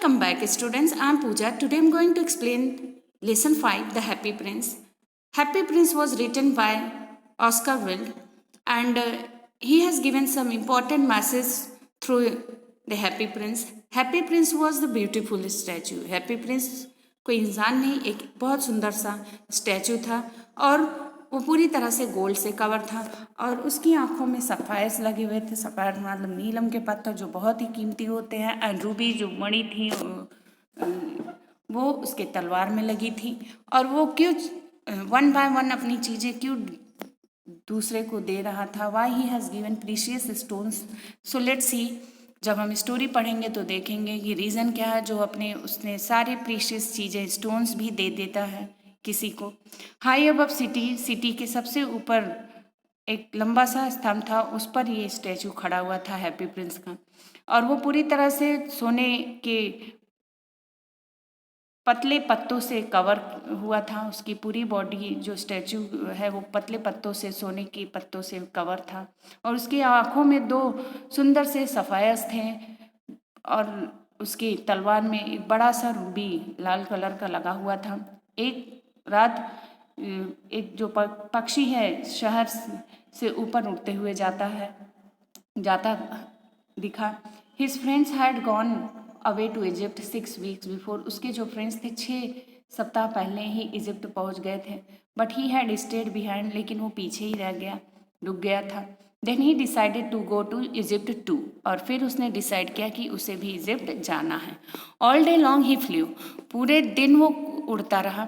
Welcome back, students. I'm Pooja. Today I'm going to explain Lesson 5, The Happy Prince. Happy Prince was written by Oscar Wilde, and he has given some important messages through the Happy Prince. Happy Prince was the beautiful statue. Happy Prince कोई इंसान नहीं, एक बहुत सुंदर सा statue था और वो पूरी तरह से गोल्ड से कवर था और उसकी आंखों में सफ़ायर्स लगे हुए थे। सफ़ायर मतलब नीलम के पत्थर जो बहुत ही कीमती होते हैं, एंड रूबी जो मणि थी वो उसके तलवार में लगी थी। और वो क्यों वन बाय वन अपनी चीज़ें क्यों दूसरे को दे रहा था? Why he has given precious stones. So let's see, जब हम स्टोरी पढ़ेंगे तो देखेंगे कि रीज़न क्या है जो अपने उसने सारे प्रीशियस चीज़ें स्टोन्स भी दे देता है किसी को। हाई अबव सिटी, सिटी के सबसे ऊपर एक लंबा सा स्तंभ था, उस पर ये स्टैचू खड़ा हुआ था हैप्पी प्रिंस का, और वो पूरी तरह से सोने के पतले पत्तों से कवर हुआ था। उसकी पूरी बॉडी जो स्टैचू है वो पतले पत्तों से, सोने के पत्तों से कवर था, और उसकी आंखों में दो सुंदर से सफ़ायर्स थे, और उसकी तलवार में एक बड़ा सा रूबी लाल कलर का लगा हुआ था। एक रात एक जो पक्षी है शहर से ऊपर उड़ते हुए जाता दिखा। His friends had gone away to Egypt 6 weeks before. उसके जो फ्रेंड्स थे 6 सप्ताह पहले ही इजिप्ट पहुंच गए थे। But he had stayed behind, लेकिन वो पीछे ही रुक गया था। Then he decided to go to Egypt too, और फिर उसने डिसाइड किया कि उसे भी इजिप्ट जाना है। All day long he flew, पूरे दिन वो उड़ता रहा।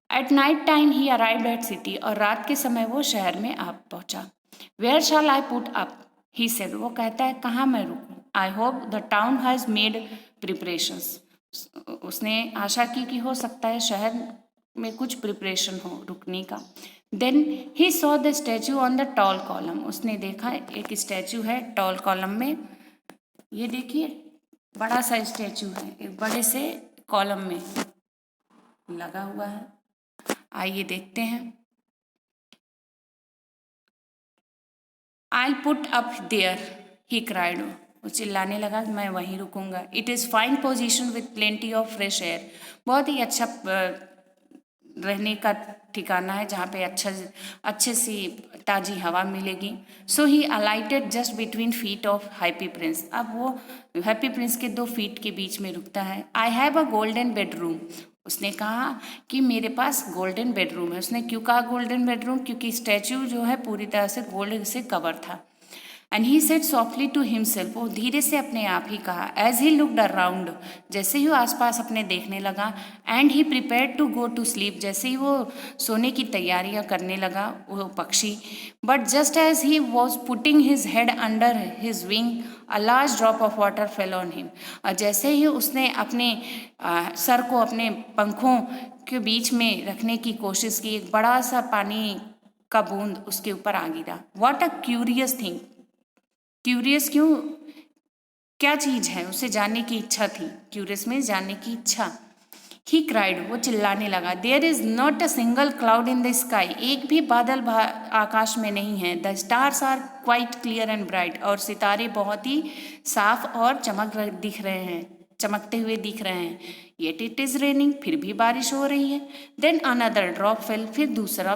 At night time he arrived at city, और रात के समय वो शहर में आ पहुंचा। Where shall I put up, he said, वो कहता है कहाँ मैं रुकूं। I hope the town has made preparations, उसने आशा की कि हो सकता है शहर में कुछ प्रिपरेशन हो रुकने का। Then he saw the statue on the tall column, उसने देखा एक स्टैचू है टॉल कॉलम में। ये देखिए बड़ा सा स्टैचू है, एक बड़े से कॉलम में लगा हुआ है। आइए देखते हैं। I put up there, he cried, वो चिल्लाने लगा मैं वहीं रुकूंगा। It is fine position with plenty of fresh air, बहुत ही अच्छा रहने का ठिकाना है जहाँ पे अच्छे सी ताज़ी हवा मिलेगी। So he alighted just between feet of happy prince, अब वो हैप्पी प्रिंस के 2 फीट के बीच में रुकता है। I have a golden bedroom, उसने कहा कि मेरे पास गोल्डन बेडरूम है। उसने क्यों कहा गोल्डन बेडरूम? क्योंकि स्टैचू जो है पूरी तरह से गोल्ड से कवर था। And he said softly to himself, वो धीरे से अपने आप ही कहा। एज ही लुकड अराउंड, जैसे ही वो आसपास अपने देखने लगा। And he prepared to go to sleep, जैसे ही वो सोने की तैयारियां करने लगा वो पक्षी। But just as he was putting his head under his wing, a large drop of water fell on him, और जैसे ही उसने अपने सर को अपने पंखों के बीच में रखने की कोशिश की, एक बड़ा सा पानी का बूंद उसके ऊपर आ गिरा। What a curious thing, curious क्यों, क्या चीज है, उसे जानने की इच्छा थी। क्यूरियस में जानने की इच्छा। ही क्राइड, वो चिल्लाने लगा। There is not a single cloud in the sky, एक भी बादल आकाश में नहीं है। The stars are quite clear and bright, और सितारे बहुत ही साफ और चमकते हुए दिख रहे हैं। येट इट इज रेनिंग, फिर भी बारिश हो रही है। देन अनदर ड्रॉप फेल, फिर दूसरा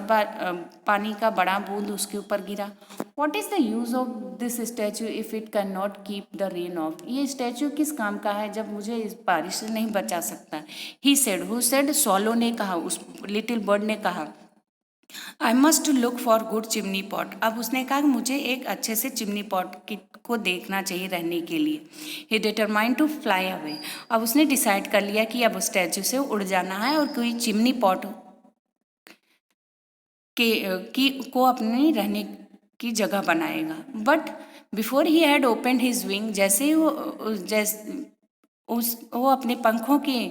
पानी का बड़ा बूंद उसके ऊपर गिरा। What is the use of this statue if it can not keep the rain of, ये स्टैचू किस काम का है जब मुझे इस बारिश से नहीं बचा सकता। He said, who said, swallow ने कहा, उस लिटिल बर्ड ने कहा। I must look for good chimney pot, अब उसने कहा कि मुझे एक अच्छे से चिमनी पॉट को देखना चाहिए रहने के लिए। ही डिटरमाइंड टू फ्लाई अवे, अब उसने डिसाइड कर लिया कि अब स्टैचू से उड़ जाना है और कोई चिमनी पॉट को अपने रहने की जगह बनाएगा। But before he had open his wing, जैसे ही वो अपने पंखों के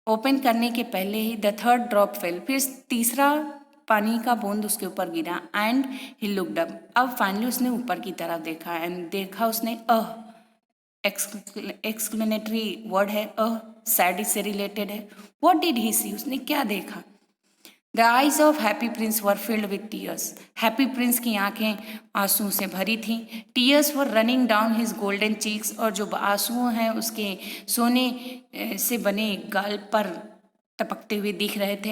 ओपन करने के पहले ही द थर्ड ड्रॉप फेल, फिर तीसरा पानी का बूंद उसके ऊपर गिरा। एंड ही लुक्ड अप, अब फाइनली उसने ऊपर की तरफ देखा, एंड देखा उसने एक्सक्लेमेटरी वर्ड है, सैड से रिलेटेड है। व्हाट डिड ही सी, उसने क्या देखा? The eyes of happy Prince were filled with tears. Happy Prince की आंखें आंसू से भरी थीं। Tears were running down his golden cheeks, और जो आंसू हैं उसके सोने से बने गाल पर टपकते हुए दिख रहे थे।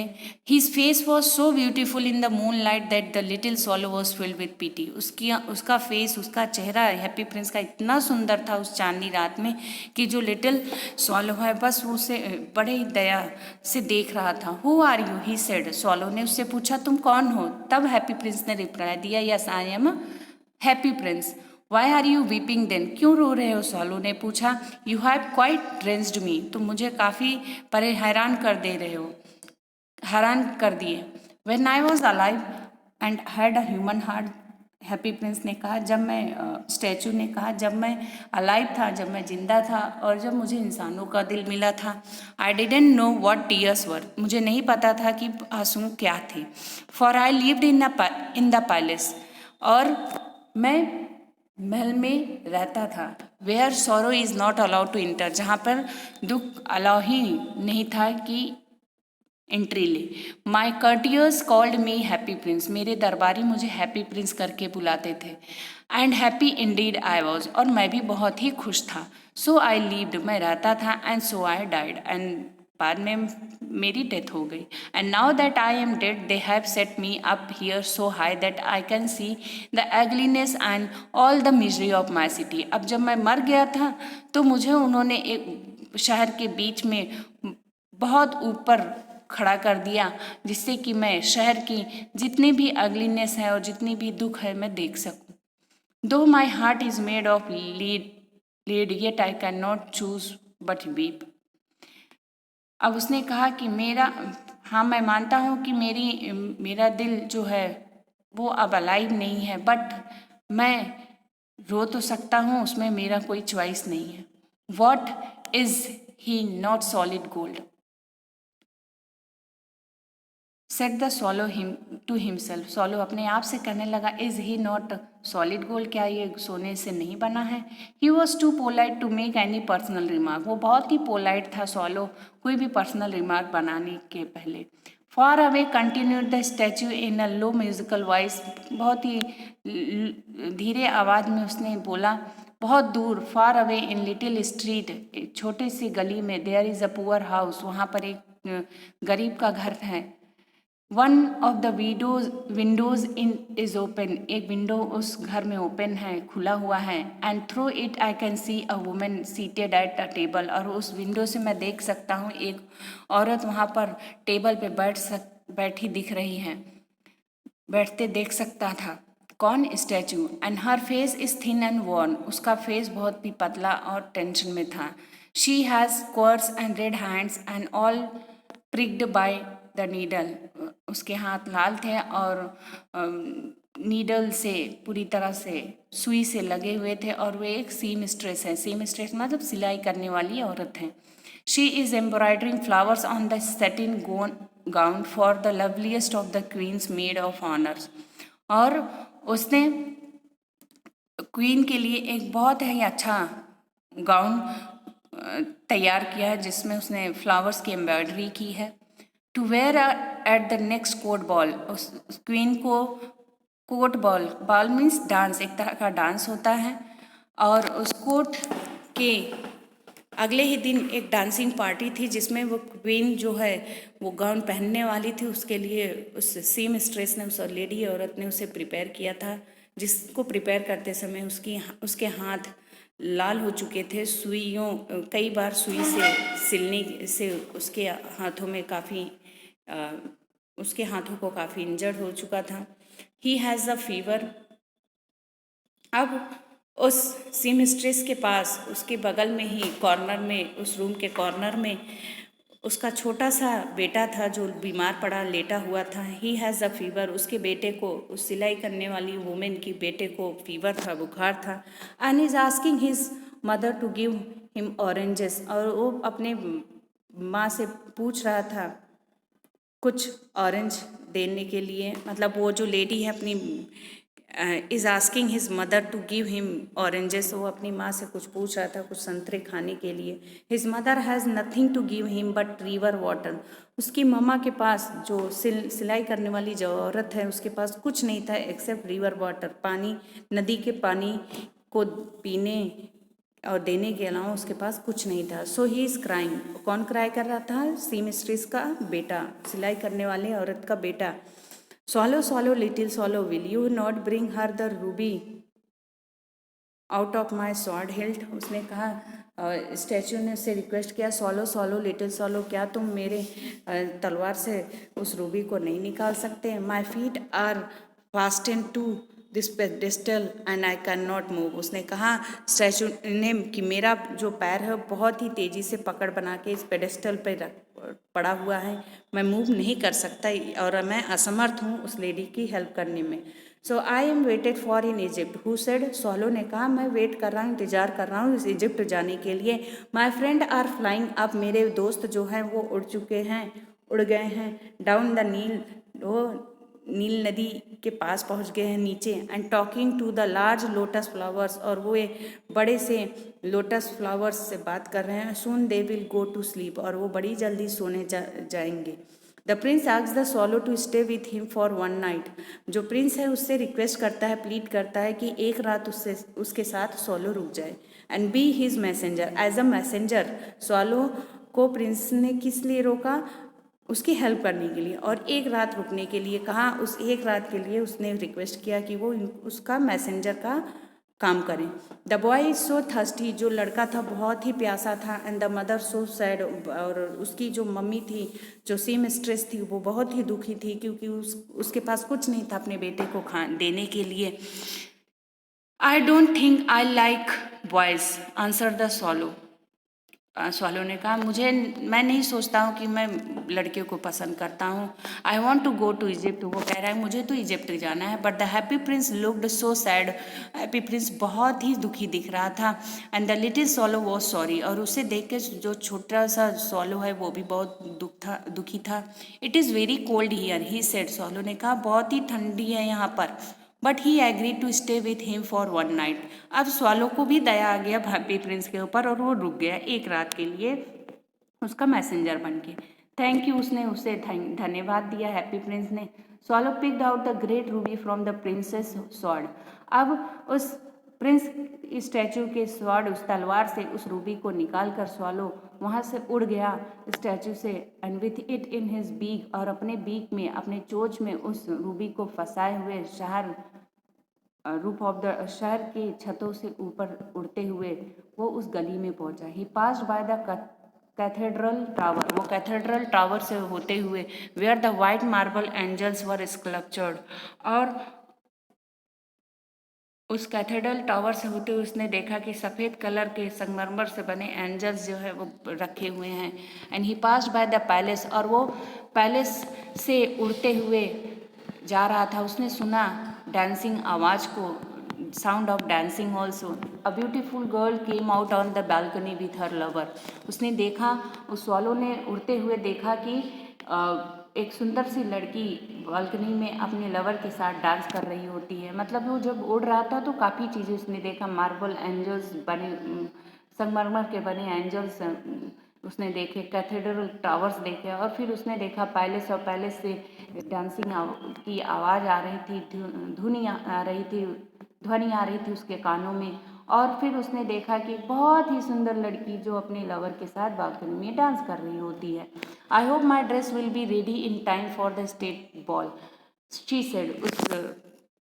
His face was so beautiful in the moon light that the little सॉलो was filled with PT. उसका फेस, उसका चेहरा हैप्पी प्रिंस का इतना सुंदर था उस चांदनी रात में कि जो लिटिल सॉलो है बस वो उसे बड़े ही दया से देख रहा था। Who are you, he said. Swallow ने उससे पूछा, तुम कौन हो? तब हैप्पी प्रिंस ने रिप्लाई दिया, yes I am happy prince. Why are you weeping then, क्यों रो रहे हो? सॉलो ने पूछा। You have quite drenched me, तुम मुझे काफ़ी हैरान कर दे रहे हो, हैरान कर दिए। When I was alive and had a human heart, happy prince ने कहा, जब मैं स्टैचू ने कहा, जब मैं अलाइव था, जब मैं जिंदा था और जब मुझे इंसानों का दिल मिला था। I didn't know what tears were, मुझे नहीं पता था कि आंसू क्या थे। For I lived in the palace, और मैं महल में रहता था। Where sorrow is not allowed to enter, जहाँ पर दुख अलाउ ही नहीं था कि एंट्री ले। माई कर्टियर्स कॉल्ड मी हैप्पी प्रिंस, मेरे दरबारी मुझे हैप्पी प्रिंस करके बुलाते थे। And happy Indeed I was, और मैं भी बहुत ही खुश था। सो आई लीव्ड, मैं रहता था, and so I died, and बाद में मेरी डेथ हो गई। And now that I am dead they have set me up here so high that I can see the ugliness and all the misery of my city. अब जब मैं मर गया था तो मुझे उन्होंने एक शहर के बीच में बहुत ऊपर खड़ा कर दिया, जिससे कि मैं शहर की जितनी भी अगलीनेस है और जितनी भी दुख है मैं देख सकूं। दो my heart is made of lead yet I can not choose but weep. अब उसने कहा कि हाँ मैं मानता हूँ कि मेरा दिल जो है वो अब अलाइव नहीं है, बट मैं रो तो सकता हूँ, उसमें मेरा कोई चॉइस नहीं है। What is he not solid gold, said the swallow him to himself. Swallow अपने आप से कहने लगा, is he not solid gold, क्या ये सोने से नहीं बना है? He was too polite to make any personal remark, वो बहुत ही पोलाइट था सॉलो कोई भी पर्सनल रिमार्क बनाने के पहले। Far away continued the statue in a low musical voice, बहुत ही धीरे आवाज़ में उसने बोला, बहुत दूर। Far away in little street, एक छोटे सी गली में, there is a poor house, वहाँ पर एक गरीब का घर है। One of the windows in is open, एक विंडो उस घर में ओपन है, खुला हुआ है। And through it I can see a women seated at a table, और उस विंडो से मैं देख सकता हूँ एक औरत वहाँ पर टेबल पे बैठी दिख रही है, बैठते देख सकता था। कौन? Statue. And her face is thin and worn, उसका फेस बहुत ही पतला और टेंशन में था। She has squares and red hands and all pricked by the needle, उसके हाथ लाल थे और नीडल से पूरी तरह से सुई से लगे हुए थे, और वे एक सीमस्ट्रेस है। सीमस्ट्रेस मतलब सिलाई करने वाली औरत है। She is embroidering flowers on the satin gown for the loveliest of the queen's maids of honour, और उसने क्वीन के लिए एक बहुत ही अच्छा गाउन तैयार किया है, जिसमें उसने फ्लावर्स की एम्ब्रॉयडरी की है। To wear at the next court ball, उस क्वीन को court ball, ball means dance, एक तरह का डांस होता है, और उस कोर्ट के अगले ही दिन एक डांसिंग पार्टी थी जिसमें वो क्वीन जो है वो गाउन पहनने वाली थी। उसके लिए उस सीम स्ट्रेस ने, उस लेडी औरत ने उसे प्रिपेयर किया था, जिसको प्रिपेयर करते समय उसके हाथ लाल हो चुके थे सुइयों, कई बार सुई से सिलने से उसके हाथों में काफ़ी उसके हाथों को काफ़ी इंजर्ड हो चुका था। He has a fever. अब उस सीमस्ट्रेस के पास, उसके बगल में ही कॉर्नर में, उस रूम के कॉर्नर में उसका छोटा सा बेटा था जो बीमार पड़ा लेटा हुआ था। ही हैज़ अ फीवर, उसके बेटे को, उस सिलाई करने वाली वुमेन की बेटे को फीवर था, बुखार था। And is asking his mother to give him oranges, और वो अपने माँ से पूछ रहा था कुछ ऑरेंज देने के लिए, मतलब वो जो लेडी है अपनी is asking his mother to give him oranges. वो अपनी माँ से कुछ पूछ रहा था, कुछ संतरे खाने के लिए। His mother has nothing to give him but river water. उसकी मम्मा के पास, जो सिलाई करने वाली जो औरत है, उसके पास कुछ नहीं था एक्सेप्ट रिवर वाटर, पानी, नदी के पानी को पीने और देने के अलावा उसके पास कुछ नहीं था। सो ही इज़ क्राइंग। कौन क्राई कर रहा था? सीमिस्ट्रेस का बेटा, सिलाई करने वाली औरत का बेटा। Swallow, swallow, little swallow, will you not bring her the ruby out of my sword hilt? उसने कहा, स्टैचू ने उससे रिक्वेस्ट किया, swallow, swallow, little swallow, क्या तुम मेरे तलवार से उस रूबी को नहीं निकाल सकते? My feet are fastened to this pedestal and I can not move. उसने कहा स्टैचू ने कि मेरा जो पैर है बहुत ही तेज़ी से पकड़ बना के इस पेडेस्टल पर पड़ा हुआ है, मैं मूव नहीं कर सकता और मैं असमर्थ हूँ उस लेडी की हेल्प करने में। So I am waited for in Egypt. Who said? Swallow ने कहा, मैं वेट कर रहा हूँ, इंतजार कर रहा हूँ इस इजिप्ट जाने के लिए। My friend are flying. अब मेरे दोस्त जो हैं वो उड़ गए हैं डाउन द नील, वो नील नदी के पास पहुंच गए हैं नीचे। And talking to the large lotus flowers, और वो बड़े से लोटस फ्लावर्स से बात कर रहे हैं। Soon they will go to sleep, और वो बड़ी जल्दी सोने जाएंगे। The prince asks the swallow to stay with him for one night. जो प्रिंस है उससे रिक्वेस्ट करता है, प्लीड करता है कि एक रात उसके साथ स्वॉलो रुक जाए। And be his messenger, as a messenger. Swallow को प्रिंस ने किस लिए रोका? उसकी हेल्प करने के लिए, और एक रात रुकने के लिए कहा। उस एक रात के लिए उसने रिक्वेस्ट किया कि वो उसका मैसेंजर का काम करें। The boy is so thirsty. जो लड़का था बहुत ही प्यासा था। And the mother so sad, और उसकी जो मम्मी थी, जो सी मिस्ट्रेस थी, वो बहुत ही दुखी थी क्योंकि उसके पास कुछ नहीं था अपने बेटे को देने के लिए। I don't think I like boys, answer the swallow. Swallow ने कहा, मैं नहीं सोचता हूँ कि मैं लड़कियों को पसंद करता हूँ। I want to go to Egypt. वो कह रहा है मुझे तो इजिप्ट जाना है। But the happy prince looked so sad. Happy prince बहुत ही दुखी दिख रहा था। And the little swallow was sorry, और उसे देख के जो छोटा सा स्वॉलो है वो भी बहुत दुखी था। It is very cold here, he said. Swallow ने कहा, बहुत ही ठंडी है यहाँ पर। But he agree to stay with him for one night. अब स्वॉलो को भी दया आ गया हैप्पी प्रिंस के ऊपर, और वो रुक गया एक रात के लिए उसका मैसेंजर बन के। थैंक यू, उसने उसे धन्यवाद दिया हैप्पी प्रिंस ने। Swallow picked out the great Ruby from the princess sword. अब उस प्रिंस स्टैचू के स्वॉर्ड, उस तलवार से उस रूबी को निकाल कर स्वॉलो वहाँ से उड़ गया स्टैचू से। And with it in his beak, और अपने बीक में, अपने चोंच में उस रूबी को फंसाए हुए रूफ ऑफ द शहर के छतों से ऊपर उड़ते हुए वो उस गली में पहुंचा। He passed by the cathedral tower. वो कैथेड्रल टावर से होते हुए where the white marble angels were sculptured, और उस कैथेड्रल टावर से होते हुए उसने देखा कि सफ़ेद कलर के संगमरमर से बने एंजल्स जो है वो रखे हुए हैं। And he passed by the palace, और वो पैलेस से उड़ते हुए जा रहा था। उसने सुना डांसिंग आवाज़ को, sound of dancing also. A beautiful girl came out on the balcony with her lover. उसने देखा, उस स्वॉलो ने उड़ते हुए देखा कि एक सुंदर सी लड़की बालकनी में अपने लवर के साथ डांस कर रही होती है। मतलब वो जब उड़ रहा था तो काफ़ी चीज़ें उसने देखा, मार्बल एंजल्स बने, संगमरमर के बने एंजल्स उसने देखे, कैथेड्रल टावर्स देखे, और फिर उसने देखा पैलेस, और पैलेस से डांसिंग की आवाज़ आ रही थी, ध्वनि आ रही थी उसके कानों में। और फिर उसने देखा कि बहुत ही सुंदर लड़की जो अपने लवर के साथ बालकनी में डांस कर रही होती है। I hope my dress will be ready in time for the state ball, she said. उस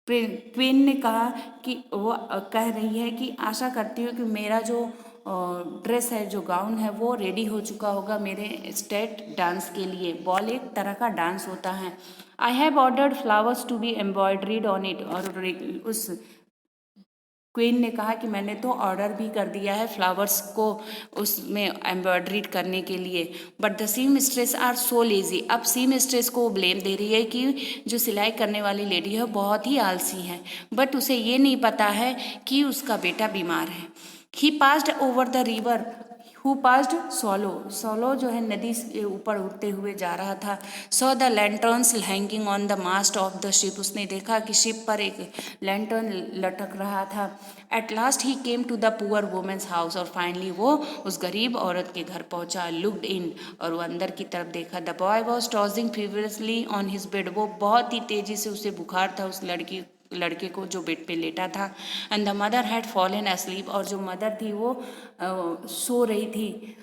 क्वीन ने कहा कि वो कह रही है कि आशा करती हूँ कि मेरा जो ड्रेस है, जो गाउन है, वो रेडी हो चुका होगा मेरे स्टेट डांस के लिए। बॉल एक तरह का डांस होता है। I have ordered flowers to be embroidered on it, और उस क्वीन ने कहा कि मैंने तो ऑर्डर भी कर दिया है फ्लावर्स को उसमें एम्ब्रॉयड्री करने के लिए। But the seamstress are so lazy. अब सी मिस्ट्रेस को ब्लेम दे रही है कि जो सिलाई करने वाली लेडी है बहुत ही आलसी है। बट उसे ये नहीं पता है कि उसका बेटा बीमार है। He passed over the river who passed swallow, swallow जो है नदी के ऊपर उड़ते हुए जा रहा था। Saw the lanterns hanging on the mast of the ship, उसने देखा कि शिप पर एक लैंटर्न लटक रहा था। At last he came to the poor women's house, और फाइनली वो उस गरीब औरत के घर पहुंचा। लुक्ड इन, और वो अंदर की तरफ देखा। The boy was tossing feverishly on his bed, वो बहुत ही तेजी से उसे बुखार था उस लड़के को जो बेड पे लेटा था। And the mother had fallen asleep, और जो मदर थी वो सो रही थी।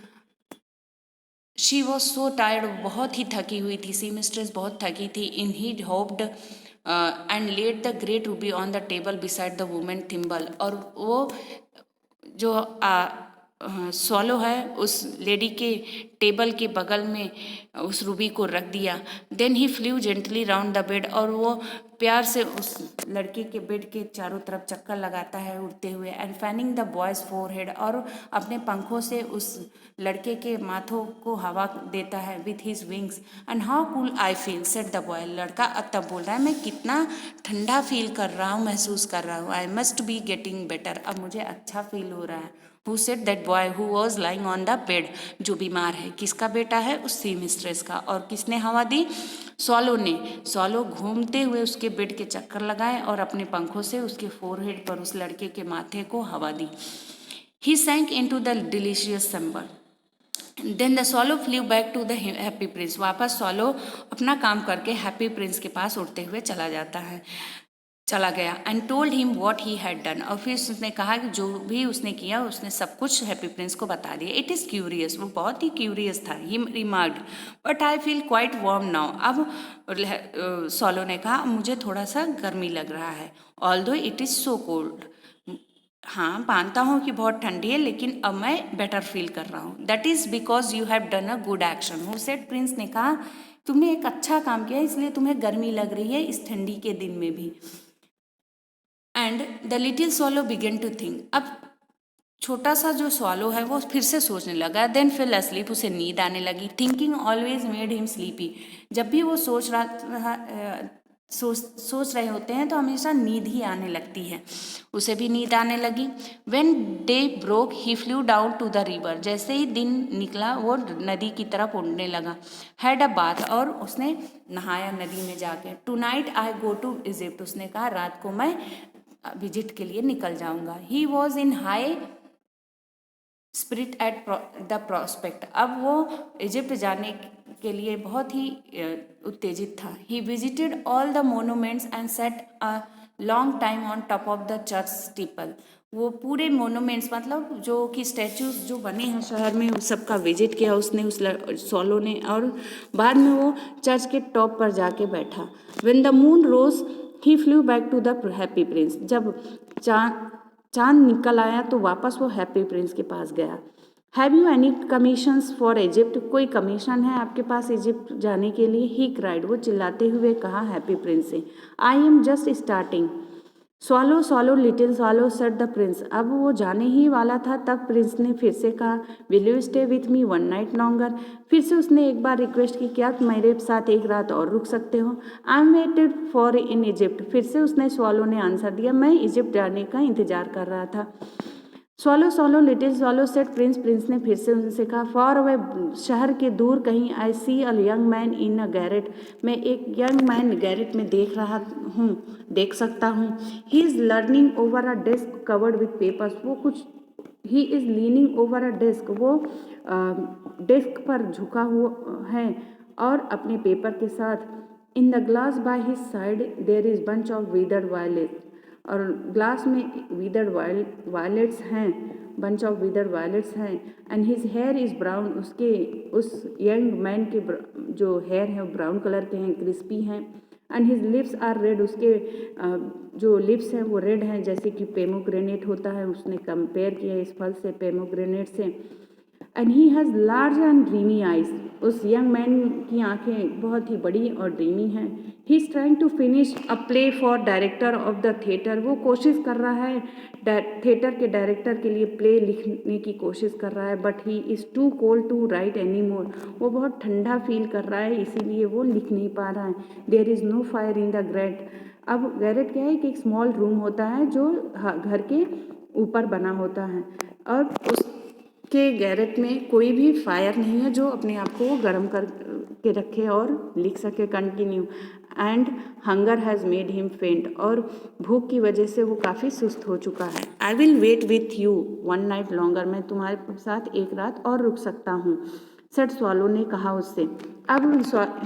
शी वॉज सो टायर्ड, बहुत ही थकी हुई थी। सी मिस्ट्रेस बहुत थकी थी। In he hopped and laid the great ruby on the table beside the women thimble, और वो जो सॉलो है उस लेडी के टेबल के बगल में उस रूबी को रख दिया। Then he flew gently round the bed, और वो प्यार से उस लड़के के बेड के चारों तरफ चक्कर लगाता है उड़ते हुए। And fanning the boys forehead, और अपने पंखों से उस लड़के के माथों को हवा देता है with his wings. And how cool I feel said the boy, लड़का तब बोल रहा है मैं कितना ठंडा फील कर रहा हूँ, महसूस कर रहा हूँ। I must be getting better, अब मुझे अच्छा फील हो रहा है। Who said that boy who was lying on the bed, जो बीमार है, किसका बेटा है? उस सी मिस्ट्रेस का। और किसने हवा दी? सॉलो ने। सॉलो घूमते हुए उसके बेड के चक्कर लगाए और अपने पंखों से उसके फोरहेड पर उस लड़के के माथे को हवा दी। He sank into the delicious slumber. Then the swallow flew back to the happy prince, वापस सॉलो अपना काम करके हैप्पी प्रिंस के पास उड़ते हुए चला गया। And told him what he had done, और फिर उसने कहा कि जो भी उसने किया उसने सब कुछ हैप्पी प्रिंस को बता दिया। इट इज़ क्यूरियस, वो बहुत ही क्यूरियस था। He remarked, but I feel quite warm now, अब सॉलो ने कहा मुझे थोड़ा सा गर्मी लग रहा है। Although it is so cold, हाँ मानता हूँ कि बहुत ठंडी है, लेकिन अब मैं बेटर फील कर रहा हूँ। That is because you have done a good action, who said, Prince ने कहा तुमने एक अच्छा काम किया इसलिए तुम्हें गर्मी लग रही है इस ठंडी के दिन में भी। And the little swallow began to think, अब छोटा सा जो स्वॉलो है वो फिर से सोचने लगा। देन फिल अस्लीप, उसे नींद आने लगी। Thinking always made him sleepy, जब भी वो सोच रहे होते हैं तो हमेशा नींद ही आने लगती है। उसे भी नींद आने लगी। When day broke he flew down to the river, जैसे ही दिन निकला वो नदी की तरफ उड़ने लगा। हैड अ बाथ, और उसने नहाया नदी में जाके। Tonight I go to Egypt, उसने कहा रात को मैं विजिट के लिए निकल जाऊंगा। He was in high spirit at the prospect, अब वो इजिप्ट जाने के लिए बहुत ही उत्तेजित था। He visited all the monuments and set a long time on top of the church steeple, वो पूरे मोनूमेंट्स मतलब जो कि स्टैचूज जो बने हैं शहर में उस सब का विजिट किया उसने, उस सॉलो ने, और बाद में वो चर्च के टॉप पर जाके बैठा। When the moon rose he flew back to the happy prince, जब चांद निकल आया तो वापस वो हैप्पी प्रिंस के पास गया। Have you any commissions for Egypt, कोई कमीशन है आपके पास इजिप्ट जाने के लिए? ही क्राइड, वो चिल्लाते हुए कहा हैप्पी प्रिंस से। I am just starting. Swallow swallow little swallow said the Prince, अब वो जाने ही वाला था तब प्रिंस ने फिर से कहा will you stay with me one night longer, फिर से उसने एक बार रिक्वेस्ट की क्या मेरे साथ एक रात और रुक सकते हो? आई am waited for in Egypt, फिर से उसने स्वालो ने आंसर दिया मैं इजिप्ट जाने का इंतजार कर रहा था। Swallow swallow little swallow set Prince, prince ने फिर से उनसे कहा फॉर अवे, शहर के दूर कहीं। I see a young man in a garret, मैं एक यंग मैन गैरेट में देख सकता हूँ। He is learning over a desk covered with papers, वो कुछ he is leaning over a desk, वो डेस्क पर झुका हुआ है और अपने पेपर के साथ। In the glass by his side there is bunch of withered violet, और ग्लास में विदर्ड वायलेट्स हैं, बंच ऑफ विदर्ड वायलेट्स हैं। And his here is brown, उसके उस यंग मैन के जो हेयर है वो ब्राउन कलर के हैं, क्रिस्पी हैं। And his lips are red, उसके जो लिप्स हैं वो रेड हैं जैसे कि पेमोग्रेनेट होता है, उसने कंपेयर किया इस फल से पेमोग्रेनेट से। And he has large and dreamy eyes, उस यंग मैन की आंखें बहुत ही बड़ी और ड्रीमी हैं। He is trying to finish a play for director of the theatre, वो कोशिश कर रहा है थिएटर के डायरेक्टर के लिए प्ले लिखने की कोशिश कर रहा है। But he is too cold to write any more, वो बहुत ठंडा फील कर रहा है इसीलिए वो लिख नहीं पा रहा है। There is no fire in the grate, अब गैरेट क्या है कि एक स्मॉल रूम होता है जो घर के ऊपर बना होता है, और कि गैरेट में कोई भी फायर नहीं है जो अपने आप को गर्म कर के रखे और लिख सके continue. And hunger has made him फेंट, और भूख की वजह से वो काफ़ी सुस्त हो चुका है। I will wait with you one night longer, मैं तुम्हारे साथ एक रात और रुक सकता हूँ, सेड स्वॉलो ने कहा उससे। अब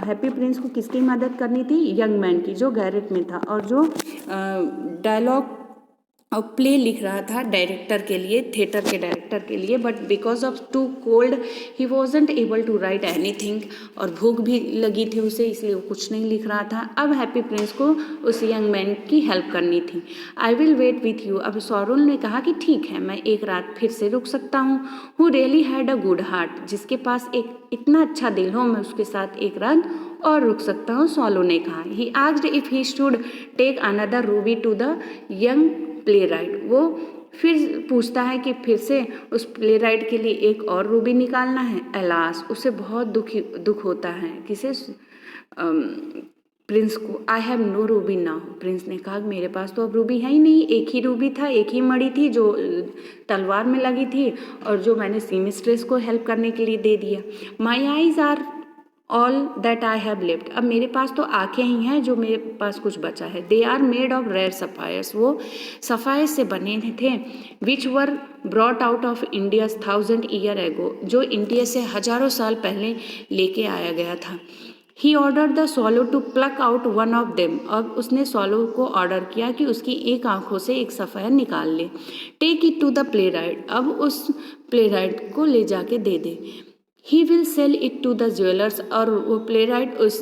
हैप्पी प्रिंस को किसकी मदद करनी थी? यंग मैन की, जो गैरेट में था और जो डायलॉग और प्ले लिख रहा था डायरेक्टर के लिए, थिएटर के डायरेक्टर के लिए। But because of too cold he wasn't able to write anything, और भूख भी लगी थी उसे, इसलिए वो कुछ नहीं लिख रहा था। अब हैप्पी प्रिंस को उस यंग मैन की हेल्प करनी थी। I will wait with you, अब सॉरोल ने कहा कि ठीक है, मैं एक रात फिर से रुक सकता हूँ। Who really had a good heart, जिसके पास एक इतना अच्छा दिल हो, मैं उसके साथ एक रात और रुक सकता हूँ, सॉलो ने कहा। He asked if he should take another ruby to the young playwright, वो फिर पूछता है कि फिर से उस प्ले राइट के लिए एक और रूबी निकालना है। अलास, उसे बहुत दुख होता है। किसे? प्रिंस को। I have no ruby now, prince ने कहा मेरे पास तो अब रूबी है ही नहीं, एक ही रूबी था, एक ही मणि थी जो तलवार में लगी थी और जो मैंने सी मिस्ट्रेस को हेल्प करने के लिए दे दिया। My eyes are all that I have left, अब मेरे पास तो आँखें ही हैं जो मेरे पास कुछ बचा है। They are made of rare sapphires, वो सफ़ायर से बने थे। Which were brought out of India 1000 year ago, जो इंडिया से हजारों साल पहले लेके आया गया था। He order the swallow to pluck out one of them, अब उसने सॉलो को ऑर्डर किया कि उसकी एक आंखों से एक सफ़ायर निकाल ले। Take it to the playwright, अब उस प्ले राइट को ले जाके दे दे। He will sell it to the jewellers, और वो प्ले राइट उस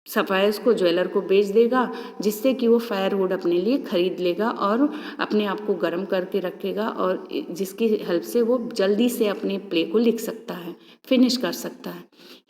सफ़ायर्स को ज्वेलर को बेच देगा, जिससे कि वो फायरवुड अपने लिए खरीद लेगा और अपने आप को गर्म करके रखेगा, और जिसकी हेल्प से वो जल्दी से अपने प्ले को लिख सकता है, फिनिश कर सकता है।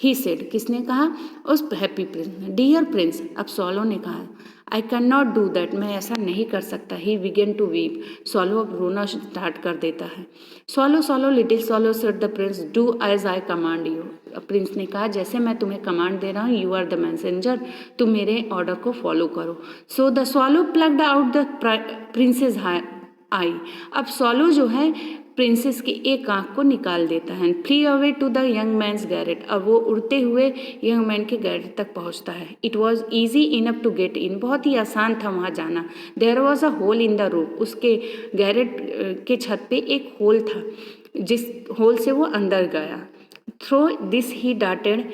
ही सेड, किसने कहा? उस हैप्पी प्रिंस ने। डियर प्रिंस, अब सॉलो ने कहा I can not do that, मैं ऐसा नहीं कर सकता। He began to weep, swallow अब रोना स्टार्ट कर देता है। Swallow swallow little swallow said the prince, do as I command you, prince ने कहा जैसे मैं तुम्हें कमांड दे रहा हूँ, यू आर द मैसेंजर, तुम मेरे ऑर्डर को फॉलो करो। So the swallow plugged out the prince's eye, अब सॉलो जो है प्रिंसेस की एक आंख को निकाल देता है। Flew away to the young man's garret, अब वो उड़ते हुए यंग मैन के गैरेट तक पहुंचता है। It was easy enough to get in, बहुत ही आसान था वहाँ जाना। There was a hole in the roof, उसके गैरेट के छत पे एक होल था, जिस होल से वो अंदर गया। Through this he darted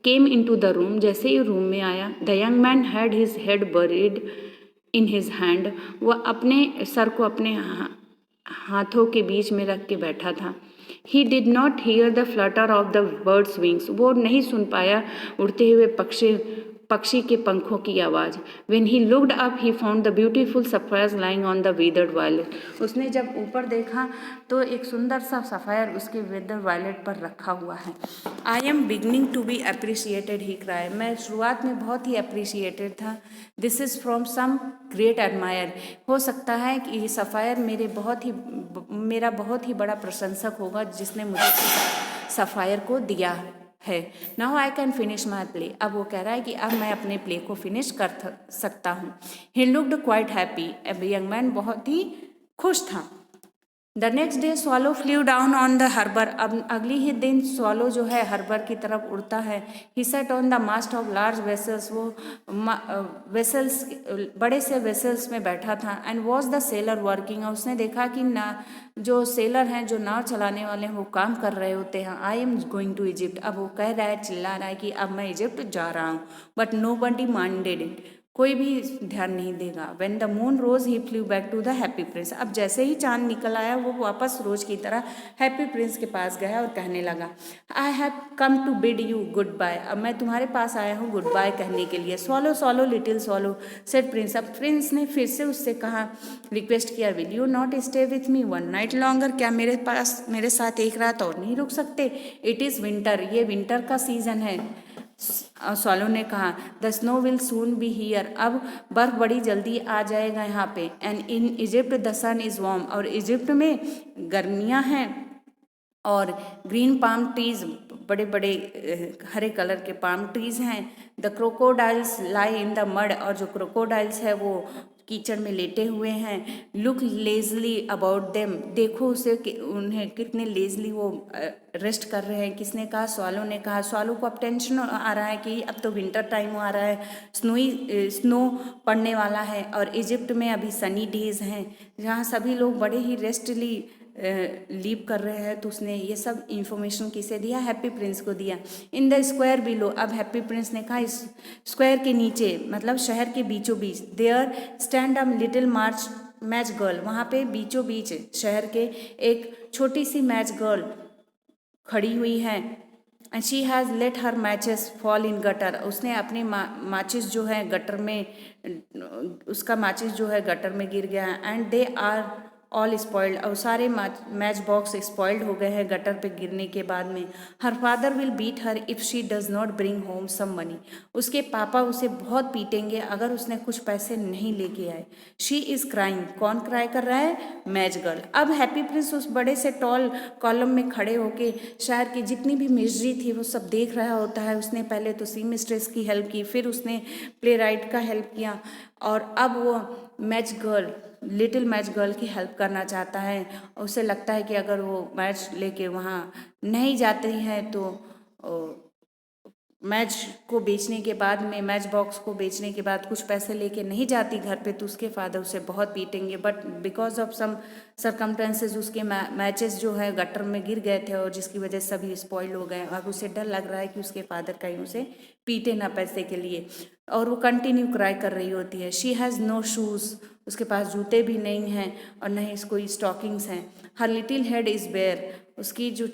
came into the room, जैसे ही रूम में आया, the young man had his head buried in his hand, वह अपने सर को अपने हाथों के बीच में रख के बैठा था। He did not here the Flutter of the birds wings, वो नहीं सुन पाया उड़ते हुए पक्षी के पंखों की आवाज़। When he looked up he found the beautiful sapphires lying on the withered violet, उसने जब ऊपर देखा तो एक सुंदर सा सफ़ायर उसके विदर्ड वायलेट पर रखा हुआ है। I am beginning to be appreciated, he cry, मैं शुरुआत में बहुत ही अप्रिशिएटेड था। This is from some great admirer, हो सकता है कि ये सफ़ायर मेरा बहुत ही बड़ा प्रशंसक होगा जिसने मुझे सफ़ायर को दिया है। Now I can finish my play, अब वो कह रहा है कि अब मैं अपने प्ले को फिनिश कर सकता हूँ। ही लुक्ड क्वाइट हैप्पी, अब यंग मैन बहुत ही खुश था। The next day swallow flew down on the harbour, अब अगली ही दिन स्वॉलो जो है हार्बर की तरफ उड़ता है। He sat on the mast of large vessels, वो वेसल्स बड़े से वेसल्स में बैठा था। And was the sailor working, और उसने देखा कि ना जो सेलर हैं, जो नाव चलाने वाले हैं, वो काम कर रहे होते हैं। I am going to Egypt, अब वो कह रहा है, चिल्ला रहा है कि अब मैं इजिप्ट जा रहा हूँ। But nobody minded it, कोई भी ध्यान नहीं देगा। When the moon rose he flew back to the happy prince, अब जैसे ही चांद निकल आया वो वापस रोज की तरह हैप्पी प्रिंस के पास गया और कहने लगा, I have come to bid you goodbye, अब मैं तुम्हारे पास आया हूँ गुड बाय कहने के लिए। Swallow swallow little swallow said prince, अब प्रिंस ने फिर से उससे कहा, रिक्वेस्ट किया, will you not stay with me one night longer, क्या मेरे साथ एक रात और नहीं रुक सकते? इट इज़ विंटर, ये विंटर का सीजन है। स्वॉलो ने कहा, the snow will soon be here, अब बर्फ बड़ी जल्दी आ जाएगा यहाँ पे। And in Egypt the sun is warm, और इजिप्ट में गर्मियाँ हैं और ग्रीन पाम ट्रीज, बड़े बड़े हरे कलर के पाम ट्रीज हैं। The crocodiles lie in the mud, और जो क्रोकोडाइल्स है वो कीचड़ में लेटे हुए हैं। लुक लेजली अबाउट देम, देखो उसे कि उन्हें कितने लेजली वो रेस्ट कर रहे हैं। किसने कहा? स्वॉलो ने कहा। स्वॉलो को अब टेंशन आ रहा है कि अब तो विंटर टाइम आ रहा है, स्नो पड़ने वाला है और इजिप्ट में अभी सनी डेज हैं जहाँ सभी लोग बड़े ही रेस्टली लीव कर रहे हैं। तो उसने ये सब इंफॉर्मेशन किसे दिया? हैप्पी प्रिंस को दिया। इन द स्क्वायर बिलो, अब हैप्पी प्रिंस ने कहा इस स्क्वायर के नीचे मतलब शहर के बीचों बीच, there stand a little march match girl, वहाँ पे बीचों बीच शहर के एक छोटी सी मैच गर्ल खड़ी हुई है। And she has let her matches fall in gutter, उसने अपने माचिस जो है गटर में, उसका माचिस जो है गटर में गिर गया है। And they are all spoiled, और सारे मैच बॉक्स स्पॉइल्ड हो गए हैं गटर पे गिरने के बाद में। Her father will beat her if she does not bring home some money, उसके पापा उसे बहुत पीटेंगे अगर उसने कुछ पैसे नहीं लेके आए। शी इज़ क्राइंग, कौन क्राई कर रहा है? Match girl. अब हैप्पी प्रिंस उस बड़े से टॉल कॉलम में खड़े होके शहर की जितनी भी मिजरी थी वो सब देख रहा होता है। उसने पहले तो सी मिस्ट्रेस की हेल्प की, फिर उसने प्ले राइट का हेल्प किया और अब वो match girl, little match girl की हेल्प करना चाहता है। उसे लगता है कि अगर वो मैच लेके वहाँ नहीं जाती है तो मैच को बेचने के बाद में, मैच बॉक्स को बेचने के बाद कुछ पैसे लेके नहीं जाती घर पे तो उसके फादर उसे बहुत पीटेंगे। But because of some circumstances उसके मैचेस जो है गटर में गिर गए थे और जिसकी वजह से सभी स्पॉइल हो गए। अब उसे डर लग रहा है कि उसके फादर कहीं उसे पीटे ना पैसे के लिए, और वो कंटिन्यू क्राई कर रही होती है। शी हैज़ नो शूज़, उसके पास जूते भी नहीं हैं और न ही कोई स्टॉकिंग्स हैं। Her little head is bare, उसकी जो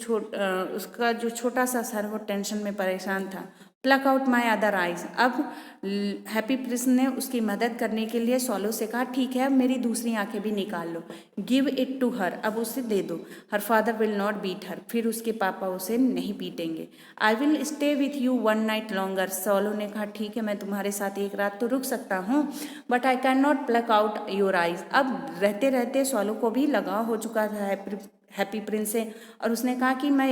उसका जो छोटा सा सर वो टेंशन में परेशान था। Pluck out my other eyes, अब हैप्पी प्रिंस ने उसकी मदद करने के लिए स्वॉलो से कहा ठीक है अब मेरी दूसरी आंखें भी निकाल लो। गिव इट टू हर, अब उसे दे दो। Her father will not beat her, फिर उसके पापा उसे नहीं पीटेंगे। I will stay with you one night longer, swallow ने कहा ठीक है मैं तुम्हारे साथ एक रात तो रुक सकता हूँ, but I can not plug out your eyes. अब रहते रहते स्वॉलो को भी लगाव हो चुका था हैप्पी प्रिंस से, और उसने कहा कि मैं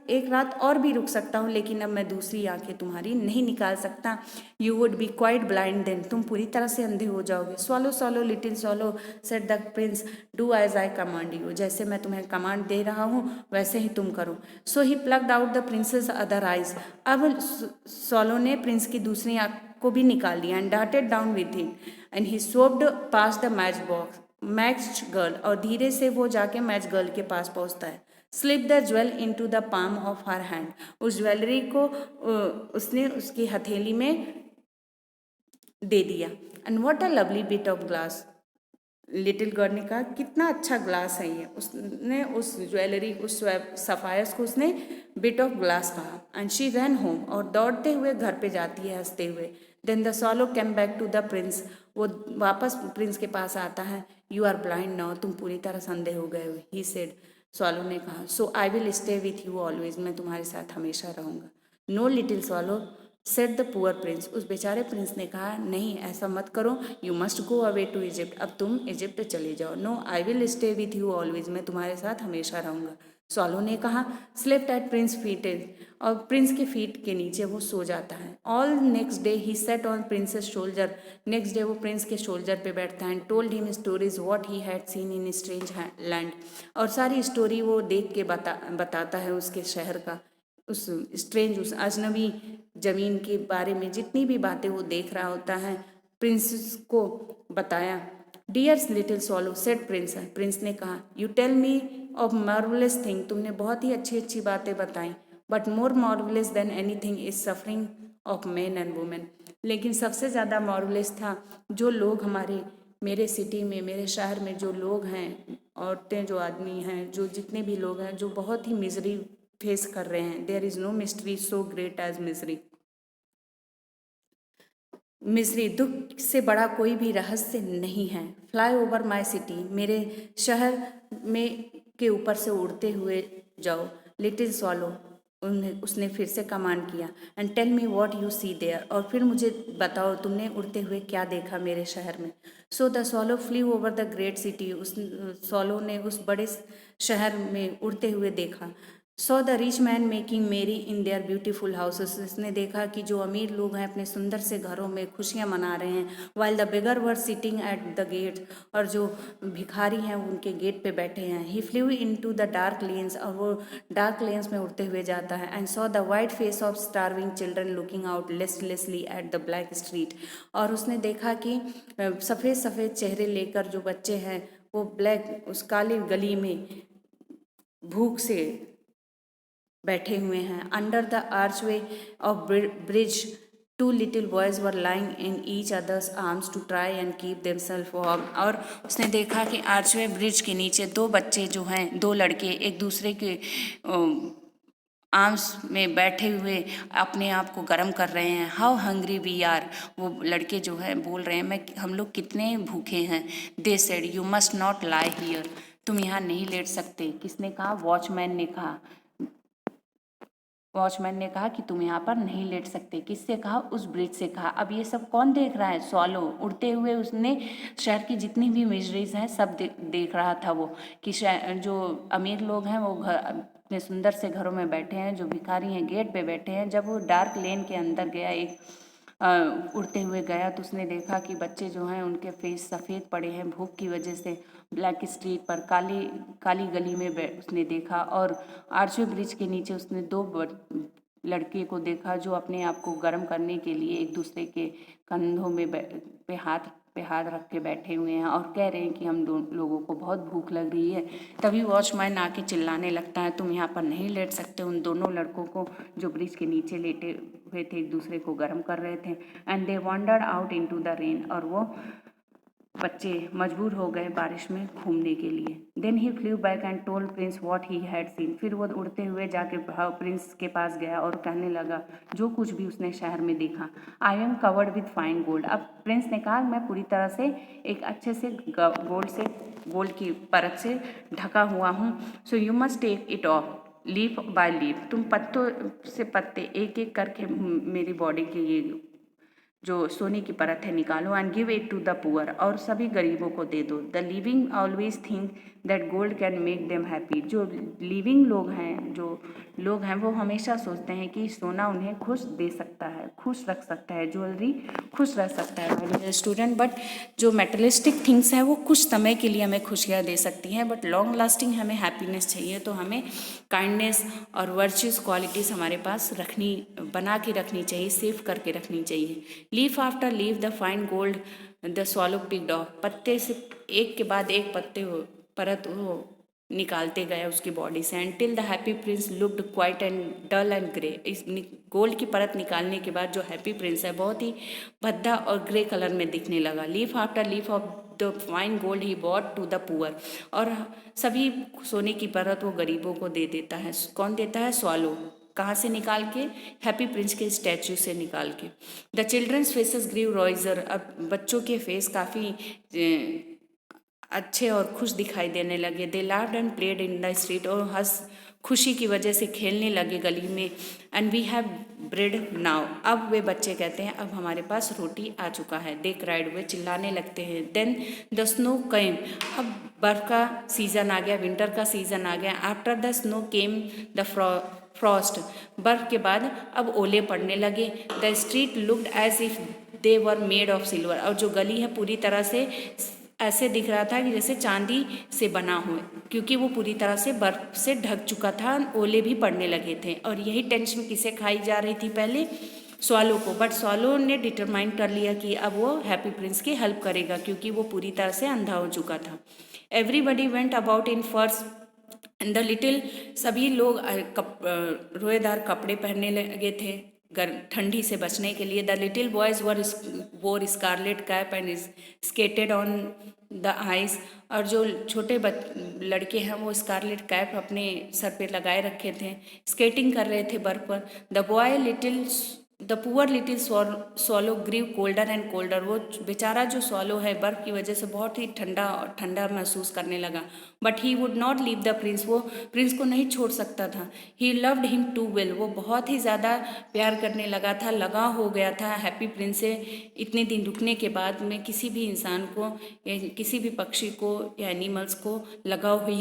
एक रात और भी रुक सकता हूँ लेकिन अब मैं दूसरी आंखें तुम्हारी नहीं निकाल सकता। You would be quite blind then, तुम पूरी तरह से अंधे हो जाओगे। Swallow swallow little swallow said the prince, do as I command you, जैसे मैं तुम्हें कमांड दे रहा हूँ वैसे ही तुम करो। So he plugged out the princess other eyes, अब स्वॉलो ने प्रिंस की दूसरी आंख को भी निकाल दिया। And darted down with him and he swooped past the match box match girl, और धीरे से वो जाके मैच गर्ल के पास पहुंचता है। Slip the jewel into the palm of her hand, उस ज्वेलरी को उसने उसकी हथेली में दे दिया। And what a lovely bit of glass, little girl ने कहा कितना अच्छा ग्लास है ये। उसने उस ज्वेलरी, उस सफायर्स को उसने बिट ऑफ ग्लास कहा। एंड शी रन होम, और दौड़ते हुए घर पे जाती है हंसते हुए। Then the swallow came back to the prince, वो वापस प्रिंस के पास आता है। यू आर ब्लाइंड नाउ, तुम पूरी तरह संधे हो गए हो, ही सेड, स्वॉलो ने कहा। So I will stay with you always, मैं तुम्हारे साथ हमेशा रहूँगा। No little swallow said the poor prince, उस बेचारे प्रिंस ने कहा नहीं ऐसा मत करो, you must go away to Egypt, अब तुम इजिप्ट चले जाओ। No I will stay with you always, मैं तुम्हारे साथ हमेशा रहूँगा। स्वॉलो ने कहा। स्लेप्ट एट प्रिंस फीट, और प्रिंस के फीट के नीचे वो सो जाता है। All next day he sat on princess soldier, next day वो प्रिंस के शोल्जर पे बैठता है। Told him stories what he had seen in strange land, और सारी स्टोरी वो देख के बताता है उसके शहर का, उस स्ट्रेंज, उस अजनबी ज़मीन के बारे में जितनी भी बातें वो देख रहा होता है प्रिंसेस को बताया। Dears little swallow said prince, prince ने कहा you tell me of marvellous thing, तुमने बहुत ही अच्छी अच्छी बातें बताई। But more marvellous than anything is suffering of man and women, लेकिन सबसे ज़्यादा मार्वलेस था जो लोग हमारे मेरे सिटी में, मेरे शहर में जो लोग हैं, औरतें जो आदमी हैं, जो जितने भी लोग हैं जो बहुत ही मिजरी फेस कर रहे हैं। There is no mystery so great as misery, misery दुख से बड़ा कोई भी रहस्य नहीं है। फ्लाई ओवर माई सिटी, मेरे शहर में के ऊपर से उड़ते हुए जाओ। लिटिल स्वॉलो, उसने फिर से कमांड किया। And tell me what you see there, और फिर मुझे बताओ तुमने उड़ते हुए क्या देखा मेरे शहर में। So the swallow flew over the great city, उस स्वॉलो ने उस बड़े शहर में उड़ते हुए देखा। So the rich man making merry in there beautiful houses. इसने देखा कि जो अमीर लोग हैं अपने सुंदर से घरों में खुशियां मना रहे हैं, while the beggar were sitting at the gate, और जो भिखारी हैं वो उनके गेट पे बैठे हैं। He flew into the dark lanes, और वो डार्क लेन्स में उड़ते हुए जाता है। And saw the white face of starving children looking out listlessly at the black street, और उसने देखा कि सफ़ेद सफ़ेद चेहरे लेकर जो बच्चे हैं वो ब्लैक उस काली गली में भूख से बैठे हुए हैं। Under the archway of bridge two little boys were lying in each others arms to try and keep themself warm, और उसने देखा कि आर्चवे ब्रिज के नीचे दो बच्चे जो हैं, दो लड़के एक दूसरे के आर्म्स में बैठे हुए अपने आप को गर्म कर रहे हैं। हाउ हंग्री वी आर, वो लड़के जो है बोल रहे हैं हम लोग कितने भूखे हैं। They said you must not lie here, तुम यहाँ नहीं लेट सकते। किसने कहा? वॉचमैन ने कहा। वॉचमैन ने कहा कि तुम यहाँ पर नहीं लेट सकते। किससे कहा? उस ब्रिज से कहा। अब ये सब कौन देख रहा है? स्वॉलो उड़ते हुए, उसने शहर की जितनी भी मिजरीज हैं सब देख रहा था वो, कि जो अमीर लोग हैं वो घर अपने सुंदर से घरों में बैठे हैं, जो भिखारी हैं गेट पे बैठे हैं। जब वो डार्क लेन के अंदर गया, एक उड़ते हुए गया, तो उसने देखा कि बच्चे जो हैं उनके फेस सफ़ेद पड़े हैं भूख की वजह से। ब्लैक स्ट्रीट पर काली काली गली में उसने देखा, और आर्चवे ब्रिज के नीचे उसने दो लड़के को देखा जो अपने आप को गर्म करने के लिए एक दूसरे के कंधों में पे हाथ रख के बैठे हुए हैं और कह रहे हैं कि हम दो लोगों को बहुत भूख लग रही है। तभी वॉचमैन आके चिल्लाने लगता है, तुम यहाँ पर नहीं लेट सकते। उन दोनों लड़कों को जो ब्रिज के नीचे लेटे हुए थे एक दूसरे को गर्म कर रहे थे। And they wandered out into the rain, और वो बच्चे मजबूर हो गए बारिश में घूमने के लिए। Then he flew back and told prince what he had seen, फिर वो उड़ते हुए जाके प्रिंस के पास गया और कहने लगा जो कुछ भी उसने शहर में देखा। I am covered with fine gold, अब प्रिंस ने कहा मैं पूरी तरह से एक अच्छे से गोल्ड की परत से ढका हुआ हूँ। So you must take it off leaf by leaf, तुम पत्तों से पत्ते एक एक करके मेरी बॉडी के ये जो सोने की परत है निकालो। And give it to the poor, और सभी गरीबों को दे दो। The living always think that gold can make them happy, जो लिविंग लोग हैं वो हमेशा सोचते हैं कि सोना उन्हें खुश दे सकता है, खुश रख सकता है, ज्वेलरी खुश रख सकता है स्टूडेंट। बट जो मेटेरियलिस्टिक थिंग्स हैं वो कुछ समय के लिए हमें खुशियाँ दे सकती हैं, बट लॉन्ग लास्टिंग हमें हैप्पीनेस चाहिए। तो हमें काइंडनेस और वर्चुअस क्वालिटीज़ हमारे पास बना के रखनी चाहिए, सेव करके रखनी चाहिए। Leaf after leaf the fine gold the swallow picked of, पत्ते से एक के बाद एक परत वो निकालते गए उसकी बॉडी से। Until the happy prince looked quite and dull and grey, इस गोल्ड की परत निकालने के बाद जो हैप्पी प्रिंस है बहुत ही भद्दा और ग्रे कलर में दिखने लगा। Leaf after leaf of the fine gold he bought to the poor, और सभी सोने की परत वो गरीबों को दे देता है। कौन देता है? स्वॉलो। कहाँ से निकाल के? हैप्पी प्रिंस के स्टैचू से निकाल के। द चिल्ड्रंस फेसेस ग्रीव रॉइजर, अब बच्चों के फेस काफ़ी अच्छे और खुश दिखाई देने लगे। They laughed and played in the street, और खुशी की वजह से खेलने लगे गली में। And we have bread now, अब वे बच्चे कहते हैं अब हमारे पास रोटी आ चुका है। दे क्राइड, वे चिल्लाने लगते हैं। देन द स्नो केम, अब बर्फ का सीज़न आ गया, विंटर का सीज़न आ गया। After the snow came the frost, बर्फ के बाद अब ओले पड़ने लगे। The street looked as if they were made of silver, और जो गली है पूरी तरह से ऐसे दिख रहा था कि जैसे चांदी से बना हो, क्योंकि वो पूरी तरह से बर्फ से ढक चुका था, ओले भी पड़ने लगे थे। और यही टेंशन किसे खाई जा रही थी पहले? स्वॉलो को। बट स्वॉलो ने डिटरमाइन कर लिया कि अब वो हैप्पी प्रिंस की हेल्प करेगा, क्योंकि वो पूरी तरह से अंधा हो चुका था। एवरीबडी वेंट अबाउट इन फर्स एंड द लिटिल, सभी लोग रोएदार कपड़े पहनने लगे थे ठंडी से बचने के लिए। The little boys wore scarlet cap and skated on the ice, और जो छोटे लड़के हैं वो स्कारलेट कैप अपने सर पे लगाए रखे थे, स्केटिंग कर रहे थे बर्फ पर। The boy little the poor little swallow grew colder and colder। वो बेचारा जो swallow है बर्फ की वजह से बहुत ही ठंडा ठंडा महसूस करने लगा। But he would not leave the prince, वो प्रिंस को नहीं छोड़ सकता था। He loved him too well, वो बहुत ही ज़्यादा प्यार करने लगा था, लगा हो गया था हैप्पी प्रिंस से। इतने दिन रुकने के बाद में किसी भी इंसान को या किसी भी पक्षी को या एनिमल्स को लगाव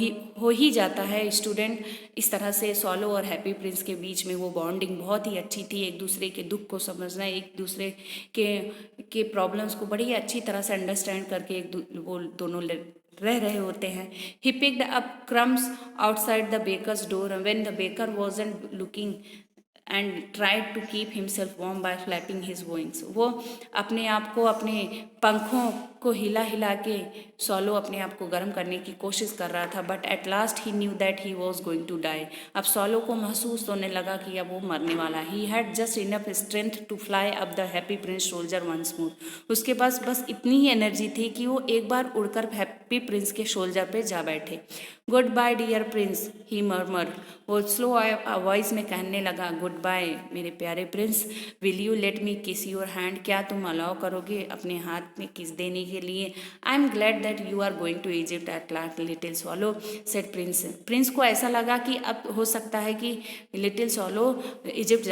हो ही जाता है स्टूडेंट। इस तरह से swallow और हैप्पी प्रिंस के बीच में वो बॉन्डिंग बहुत ही अच्छी थी। एक दूसरे के दुख को समझना, एक दूसरे के प्रॉब्लम्स को बड़ी अच्छी तरह से अंडरस्टैंड करके वो दोनों रह रहे होते हैं। He picked up crumbs outside the baker's door when the baker wasn't looking and tried to keep himself warm by flapping his wings. वो अपने आप को अपने पंखों को हिला हिला के swallow अपने आप को गर्म करने की कोशिश कर रहा था। But at last he knew that he was going to die. अब swallow को महसूस होने लगा कि अब वो मरने वाला। He had just enough strength to fly up the happy Prince shoulder once more. उसके पास बस इतनी ही एनर्जी थी कि वो एक बार उड़कर हैप्पी प्रिंस के शोल्डर पे जा बैठे। गुड बाय डियर प्रिंस, ही मर्मर। वो स्लो वॉइस में कहने लगा, गुड बाय मेरे प्यारे Prince, will you let me किस योर हैंड, क्या तुम अलाउ करोगे अपने हाथ में किस देने के लिए। I am glad that you are going to Egypt at last little swallow said prince. Prince को ऐसा लगा कि अब हो सकता है कि लिटिल swallow इजिप्ट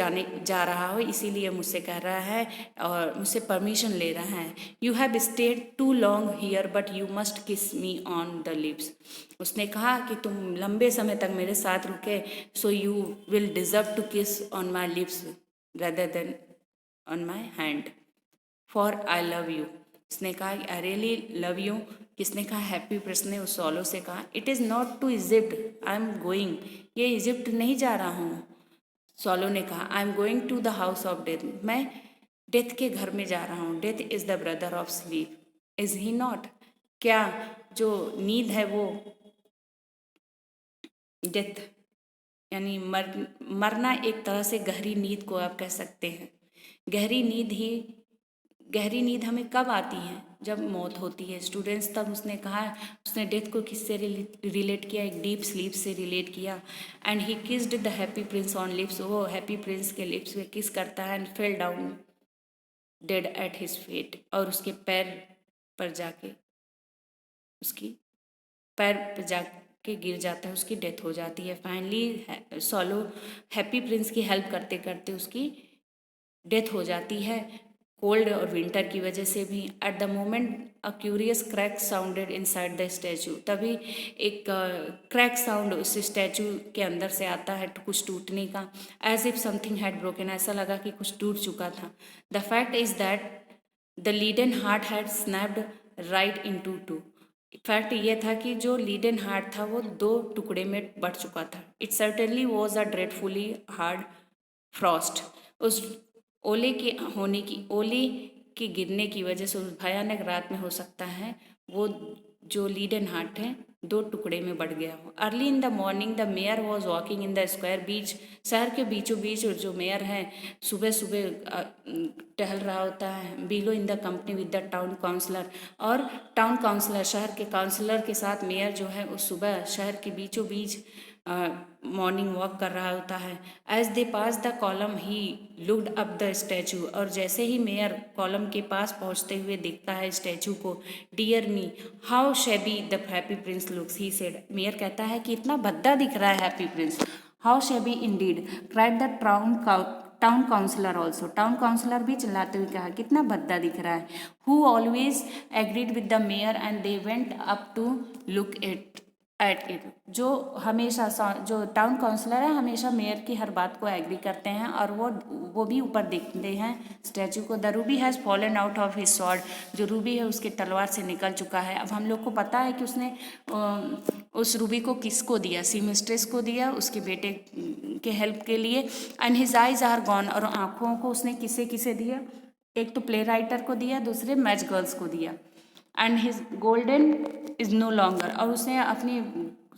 जा रहा हो, इसीलिए मुझसे कह रहा है और मुझसे परमिशन ले रहा है। You have stayed too long here but you must kiss me on the lips. उसने कहा कि तुम लंबे समय तक मेरे साथ रुके, so you will deserve to kiss on my lips rather than on my hand, for I love you. उसने कहा आई रियली लव यू। किसने कहा? हैप्पी प्रिंस ने उस swallow से कहा, it is not to Egypt I am going, ये Egypt नहीं जा रहा हूँ। swallow ने कहा, I am going to the house of death, मैं डेथ के घर में जा रहा हूँ। Death is the brother of sleep, is he not, क्या जो नींद है वो डेथ यानी मरना एक तरह से गहरी नींद को आप कह सकते हैं। गहरी नींद हमें कब आती है? जब मौत होती है स्टूडेंट्स। तब उसने कहा, उसने डेथ को किससे रिलेट किया? एक डीप स्लीप से रिलेट किया। And he kissed the happy Prince on lips, वो हैप्पी प्रिंस के लिप्स पे किस करता है। And fell down dead at his feet, और उसके पैर पर जाके गिर जाता है, उसकी डेथ हो जाती है। फाइनली swallow हैप्पी प्रिंस की हेल्प करते करते उसकी डेथ हो जाती है, कोल्ड और विंटर की वजह से भी। At the moment a curious crack sounded inside the statue, तभी एक क्रैक साउंड उस स्टैचू के अंदर से आता है, कुछ टूटने का। As if something had broken, ऐसा लगा कि कुछ टूट चुका था। The fact is that the leaden heart had snapped right into two. Fact ये था कि जो लीडन हार्ट था वो दो टुकड़े में बट चुका था। It certainly was a dreadfully hard frost, उस ओले के गिरने की वजह से उस भयानक रात में हो सकता है वो जो लीडन हार्ट है दो टुकड़े में बढ़ गया हो। Early in the morning the mayor was walking in the square बीच, शहर के बीचों बीच जो मेयर है सुबह सुबह टहल रहा होता है। Below in the company with the town councillor, और टाउन काउंसलर शहर के काउंसलर के साथ मेयर जो है उस सुबह शहर के बीचों बीच मॉर्निंग वॉक कर रहा होता है। As they passed the column he looked up the statue, और जैसे ही मेयर कॉलम के पास पहुंचते हुए देखता है स्टैचू को, dear me how shabby the happy Prince looks, he said. Mayor कहता है कि इतना भद्दा दिख रहा है Happy Prince. How shabby indeed cried the town councillor also, town councillor भी चिल्लाते हुए कहा कितना भद्दा दिख रहा है। Who always agreed with the mayor and they went up to look at it, जो हमेशा जो टाउन काउंसलर है हमेशा मेयर की हर बात को एग्री करते हैं और वो भी ऊपर देखते हैं स्टैचू को। The Ruby has fallen out of his sword, जो रूबी है उसके तलवार से निकल चुका है। अब हम लोग को पता है कि उसने उस रूबी को किसको दिया? सीमिस्ट्रेस को दिया, उसके बेटे के हेल्प के लिए। And his eyes are gone, और आँखों को उसने किसे किसे दिया? एक तो प्ले राइटर को दिया, दूसरे मैच गर्ल्स को दिया। And his golden is no longer, और उसने अपनी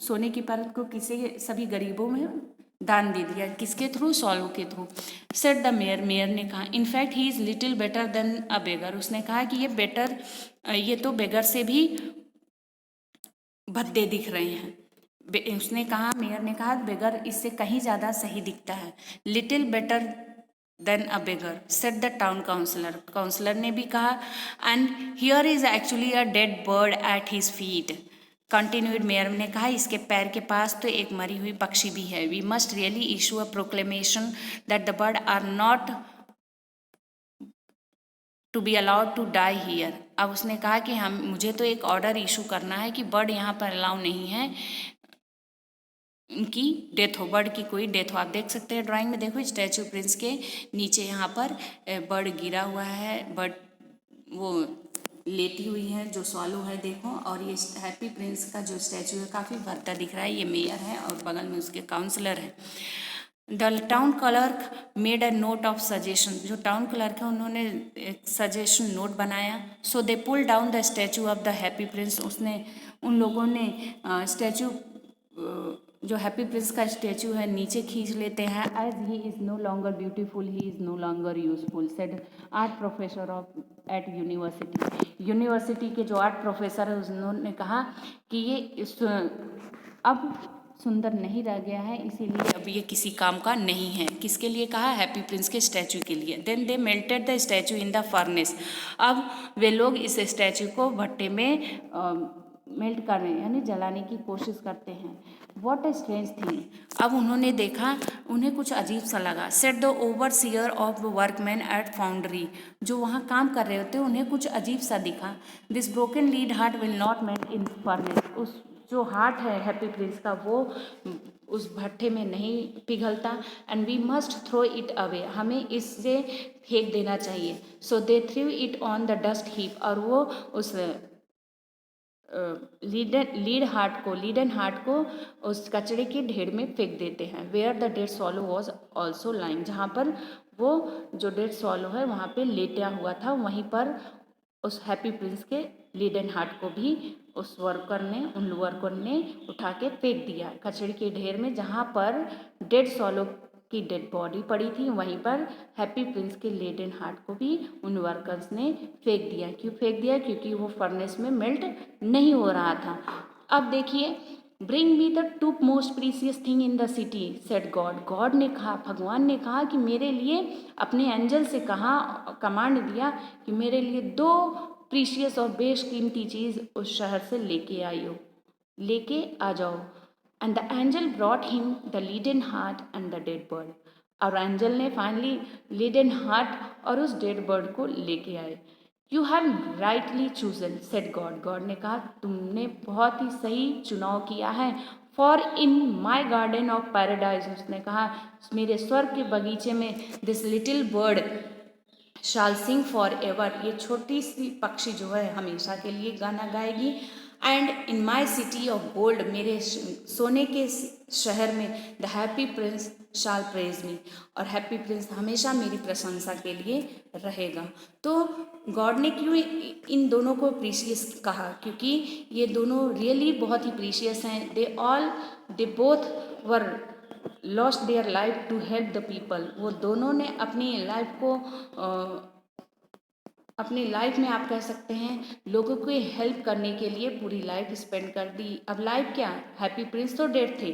सोने की परत को किसी सभी गरीबों में दान दे दिया। किसके थ्रू? swallow के through. Said the mayor, mayor ने कहा, in fact he is little better than a beggar, उसने कहा कि ये तो बेगर से भी भद्दे दिख रहे हैं। उसने कहा, मेयर ने कहा बेगर इससे कहीं ज़्यादा सही दिखता है। Little better than a beggar, said the town councillor. Councillor ने भी कहा, and here is actually a dead bird at his feet. Continued, mayor ने कहा, इसके पैर के पास तो एक मरी हुई पक्षी भी है। We must really issue a proclamation that the bird are not to be allowed to die here. अब उसने कहा कि मुझे तो एक ऑर्डर इशू करना है कि बर्ड यहाँ पर अलाउ नहीं है, इनकी डेथ हो, बर्ड की कोई डेथ हो। आप देख सकते हैं ड्राइंग में, देखो स्टैचू प्रिंस के नीचे यहाँ पर बर्ड गिरा हुआ है, बर्ड वो लेटी हुई है, जो सॉलो है देखो। और ये हैप्पी प्रिंस का जो स्टैचू है काफ़ी भद्दा दिख रहा है। ये मेयर है और बगल में उसके काउंसलर है। The town clerk made a note of suggestion. जो टाउन क्लर्क है उन्होंने एक सजेशन नोट बनाया। So they pull down the statue of the happy prince. उन लोगों ने स्टैचू, जो हैप्पी प्रिंस का स्टैचू है, नीचे खींच लेते हैं। As he is no longer beautiful, he is no longer useful, said art professor of at university. University के जो आर्ट प्रोफेसर है उन्होंने कहा कि ये अब सुंदर नहीं रह गया है, इसीलिए अब ये किसी काम का नहीं है। किसके लिए कहा? हैप्पी प्रिंस के स्टैचू के लिए। Then they melted the statue in the furnace. अब वे लोग इस स्टैचू को भट्टे में मेल्ट करने यानी जलाने की कोशिश करते हैं। What a strange thing. अब उन्होंने देखा, उन्हें कुछ अजीब सा लगा। Said the overseer of workman at foundry. जो वहाँ काम कर रहे होते उन्हें कुछ अजीब सा दिखा। This broken lead heart will not melt in furnace. उस जो हार्ट है हैप्पी प्रिंस का वो उस भट्टे में नहीं पिघलता। And we must throw it away. हमें इससे फेंक देना चाहिए। So they threw it on the dust heap. और वो उस लीडन हार्ट को उस कचरे के ढेर में फेंक देते हैं। Where the dead swallow was also lying. जहाँ पर वो जो डेड सॉलो है वहाँ पे लेटा हुआ था, वहीं पर उस हैप्पी प्रिंस के लीडन हार्ट को भी उन वर्कर ने उठा के फेंक दिया कचरे के ढेर में। जहाँ पर डेड सॉलो की डेड बॉडी पड़ी थी, वहीं पर हैप्पी प्रिंस के लेडन हार्ट को भी उन वर्कर्स ने फेंक दिया। क्यों फेंक दिया? क्योंकि वो फर्नेस में मेल्ट नहीं हो रहा था। अब देखिए, bring me the two most precious thing in the city, said God. God ने कहा, भगवान ने कहा कि मेरे लिए, अपने एंजल से कहा, कमांड दिया कि मेरे लिए 2 प्रीशियस और बेशकीमती चीज़ उस शहर से लेके आ जाओ। And the angel brought him the leaden heart and the dead bird. और एंजल ने फाइनली लीडन हार्ट और उस डेड बर्ड को लेके आए। You have rightly chosen, said God. God ने कहा, तुमने बहुत ही सही चुनाव किया है। For in my garden of paradise, उसने कहा, मेरे स्वर्ग के बगीचे में, this little bird shall sing for ever. ये छोटी सी पक्षी जो है हमेशा के लिए गाना गाएगी। And in my city of gold, मेरे सोने के शहर में, the happy prince shall praise me. और हैप्पी प्रिंस हमेशा मेरी प्रशंसा के लिए रहेगा। तो गॉड ने क्यों इन दोनों को प्रीशियस कहा? क्योंकि ये दोनों रियली बहुत ही प्रीशियस हैं। They both were lost their life to help the people. वो दोनों ने अपनी लाइफ को अपनी लाइफ में, आप कह सकते हैं, लोगों को हेल्प करने के लिए पूरी लाइफ स्पेंड कर दी। अब लाइफ क्या, हैप्पी प्रिंस तो डेड थे।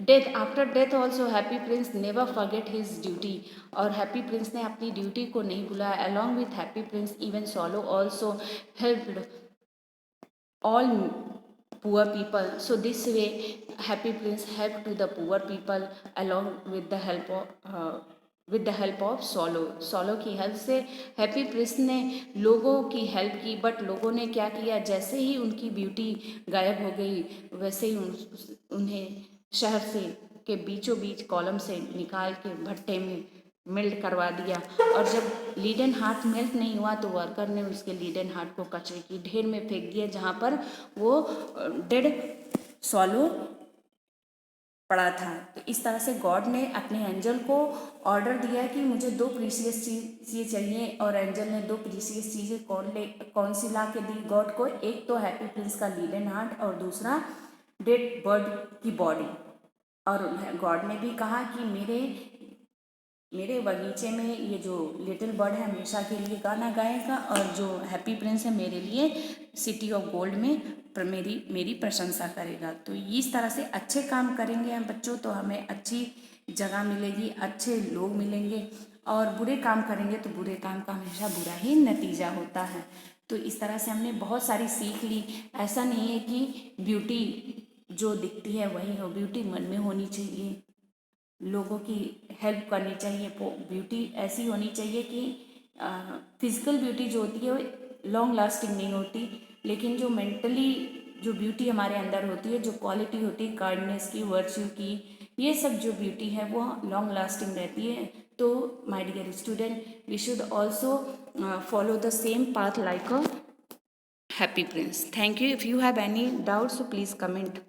Death, after death also happy Prince never forget his duty. और हैप्पी प्रिंस ने अपनी ड्यूटी को नहीं भुलाया। Along with happy Prince even सॉलो also helped all poor people. So this way happy prince helped to the poor people along with the help of सॉलो की help से happy prince ने लोगों की हेल्प की। बट लोगों ने क्या किया, जैसे ही उनकी ब्यूटी गायब हो गई वैसे ही उन्हें शहर से के बीचों बीच कॉलम से निकाल के भट्टे में मेल्ट करवा दिया। और जब लीडन हार्ट मेल्ट नहीं हुआ तो वर्कर ने उसके लीडन हार्ट को कचरे की ढेर में फेंक दिया, जहाँ पर वो डेड सॉलो पड़ा था। तो इस तरह से गॉड ने अपने एंजल को ऑर्डर दिया कि मुझे 2 प्रीशियस चीज़ें चाहिए। और एंजल ने 2 प्रीशियस चीज़ें कौन सी ला के दी गॉड को? एक तो हैप्पी प्रिंस का लीडन हार्ट और दूसरा डेड बर्ड की बॉडी। और गॉड ने भी कहा कि मेरे बगीचे में ये जो लिटिल बर्ड है हमेशा के लिए गाना गाएगा, और जो हैप्पी प्रिंस है मेरे लिए सिटी ऑफ गोल्ड में मेरी प्रशंसा करेगा। तो इस तरह से अच्छे काम करेंगे हम बच्चों तो हमें अच्छी जगह मिलेगी, अच्छे लोग मिलेंगे। और बुरे काम करेंगे तो बुरे काम का हमेशा बुरा ही नतीजा होता है। तो इस तरह से हमने बहुत सारी सीख ली। ऐसा नहीं है कि ब्यूटी जो दिखती है वही हो, ब्यूटी मन में होनी चाहिए, लोगों की हेल्प करनी चाहिए। ब्यूटी ऐसी होनी चाहिए कि फिज़िकल ब्यूटी जो होती है वो लॉन्ग लास्टिंग नहीं होती, लेकिन जो मेंटली जो ब्यूटी हमारे अंदर होती है, जो क्वालिटी होती है काइंडनेस की, वर्च्यू की, ये सब जो ब्यूटी है वो लॉन्ग लास्टिंग रहती है। तो my dear student, we should also follow the same path like a happy prince. Thank you. If you have any doubts, so please comment.